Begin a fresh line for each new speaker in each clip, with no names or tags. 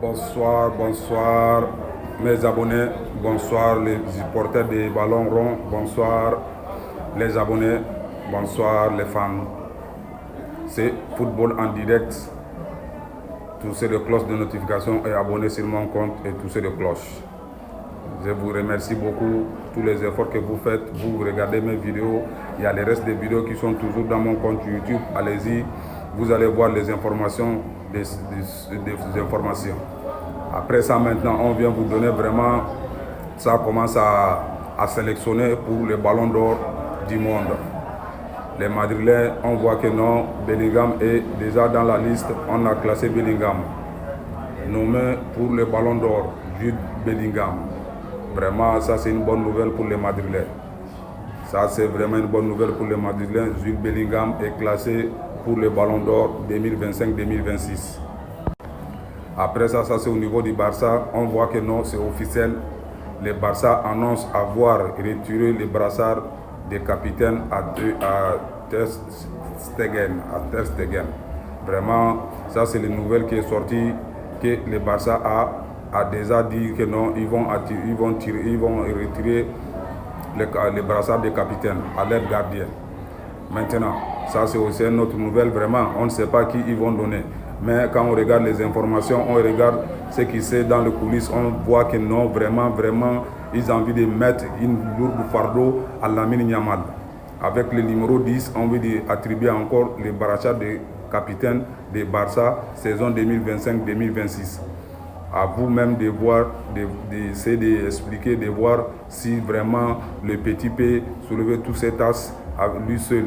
Bonsoir, bonsoir mes abonnés, bonsoir les supporters des ballons ronds, bonsoir les abonnés, bonsoir les fans. C'est football en direct. Touchez les cloches de notification et abonnez sur mon compte et touchez les cloches. Je vous remercie beaucoup tous les efforts que vous faites. Vous regardez mes vidéos. Il y a les restes des vidéos qui sont toujours dans mon compte YouTube. Allez-y, vous allez voir les informations, des informations. Après ça, maintenant, on vient vous donner vraiment, ça commence à sélectionner pour les ballons d'or du monde. Les Madrilènes, on voit que non, Bellingham est déjà dans la liste. On a classé Bellingham. Nommé pour le ballon d'or, Jude Bellingham. Vraiment, ça c'est une bonne nouvelle pour les Madrilènes. Ça c'est vraiment une bonne nouvelle pour les Madrilènes. Jude Bellingham est classé pour le ballon d'or 2025-2026. Après ça, c'est au niveau du Barça. On voit que non, c'est officiel. Le Barça annonce avoir retiré les brassards des capitaines à Ter Stegen. Vraiment, ça c'est les nouvelles qui est sortie, que le Barça a déjà dit que non, ils vont retirer les brassards des capitaines à leur gardien. Maintenant, ça c'est aussi une autre nouvelle, vraiment, on ne sait pas qui ils vont donner. Mais quand on regarde les informations, on regarde ce qui c'est dans les coulisses, on voit que non, vraiment, ils ont envie de mettre une lourde fardeau à Lamine Yamal. Avec le numéro 10, on veut attribuer encore les brassards des capitaines de Barça, saison 2025-2026. À vous-même de voir, d'essayer d'expliquer, de voir si vraiment le petit peut soulever toutes ces tasses à lui seul.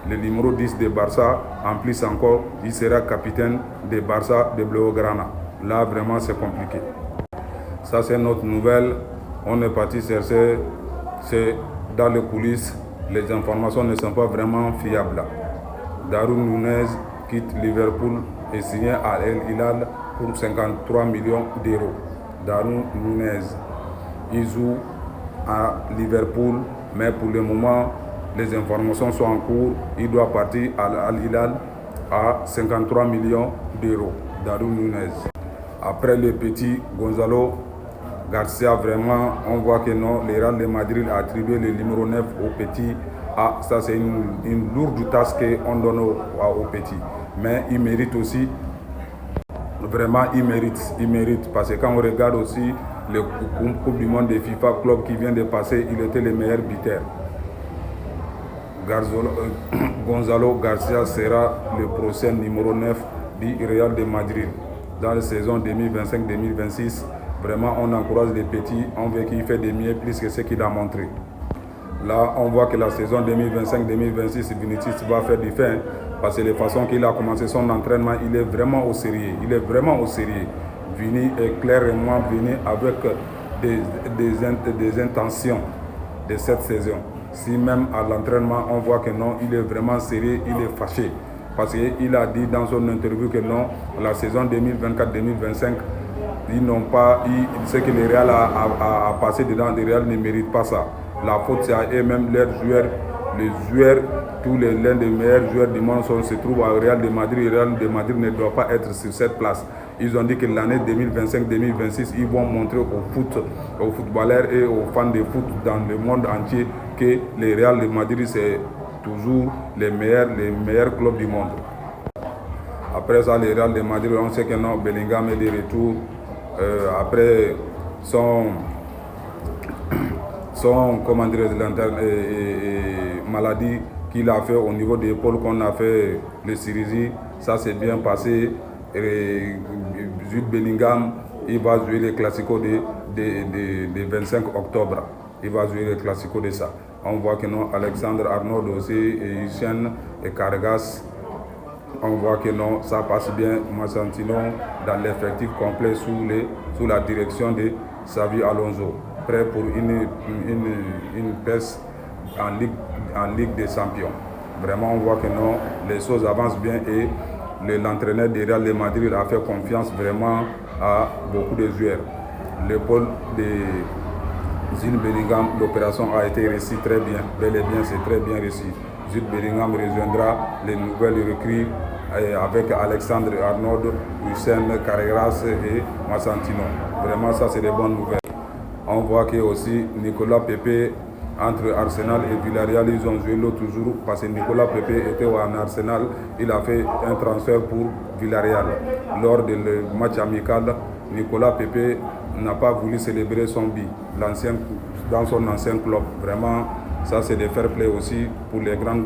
Le numéro 10 de Barça, en plus encore, il sera capitaine de Barça de Blaugrana. Là, vraiment, c'est compliqué. Ça, c'est notre nouvelle. On est parti chercher, c'est dans les coulisses, les informations ne sont pas vraiment fiables. Darwin Nunez quitte Liverpool et signe à El Hilal pour 53 millions d'euros. Darwin Nunez, il joue à Liverpool, mais pour le moment, les informations sont en cours. Il doit partir à Al Hilal à 53 millions d'euros. Darwin Nunez. Après le petit Gonzalo Garcia, vraiment, on voit que non, le Real de Madrid a attribué le numéro 9 au petit. Ah, ça c'est une lourde tâche qu'on donne au petit. Mais il mérite aussi, vraiment il mérite. Parce que quand on regarde aussi le Coupe du Monde des FIFA Club qui vient de passer, il était le meilleur buteur. Gonzalo Garcia sera le prochain numéro 9 du Real de Madrid dans la saison 2025-2026. Vraiment, on encourage les petits, on veut qu'il fait des mieux plus que ce qu'il a montré. Là, on voit que la saison 2025-2026, Vinicius va faire du fin parce que la façon qu'il a commencé son entraînement, il est vraiment au sérieux. Vini est clairement venu avec des intentions de cette saison. Si même à l'entraînement, on voit que non, il est vraiment sérieux, il est fâché. Parce qu'il a dit dans son interview que non, la saison 2024-2025, ils n'ont pas eu ce que le Real a passé dedans. Le Real ne mérite pas ça. La faute, c'est à eux-mêmes, leurs joueurs. Les joueurs, l'un des meilleurs joueurs du monde se trouvent au Real de Madrid. Le Real de Madrid ne doit pas être sur cette place. Ils ont dit que l'année 2025-2026, ils vont montrer aux footballeurs et aux fans de foot dans le monde entier que le Real de Madrid, c'est toujours les meilleurs clubs du monde. Après ça, le Real de Madrid, on sait que non, Bellingham est de retour. Après son maladie qu'il a fait au niveau des épaules, qu'on a fait le chirurgie, ça s'est bien passé. Jude Bellingham, il va jouer les classicos de 25 octobre. Il va jouer les classicos de ça. On voit que non, Alexandre Arnold aussi, et Hussein et Cargas. On voit que non, ça passe bien. Massantino dans l'effectif complet sous la direction de Xavi Alonso. Prêt pour une peste en Ligue des Champions. Vraiment, on voit que non, les choses avancent bien et l'entraîneur de Real de Madrid a fait confiance vraiment à beaucoup de joueurs. L'épaule de Jude Bellingham, l'opération a été réussie très bien. Bel et bien, c'est très bien réussi. Jude Bellingham rejoindra les nouvelles recrues avec Alexandre Arnaud, Hussein Carreras et Massantino. Vraiment, ça, c'est des bonnes nouvelles. On voit que aussi Nicolas Pepe, entre Arsenal et Villarreal, ils ont joué l'autre jour parce que Nicolas Pepe était en Arsenal. Il a fait un transfert pour Villarreal. Lors du match amical, Nicolas Pepe n'a pas voulu célébrer son but dans son ancien club. Vraiment, ça c'est des fair play aussi pour les grands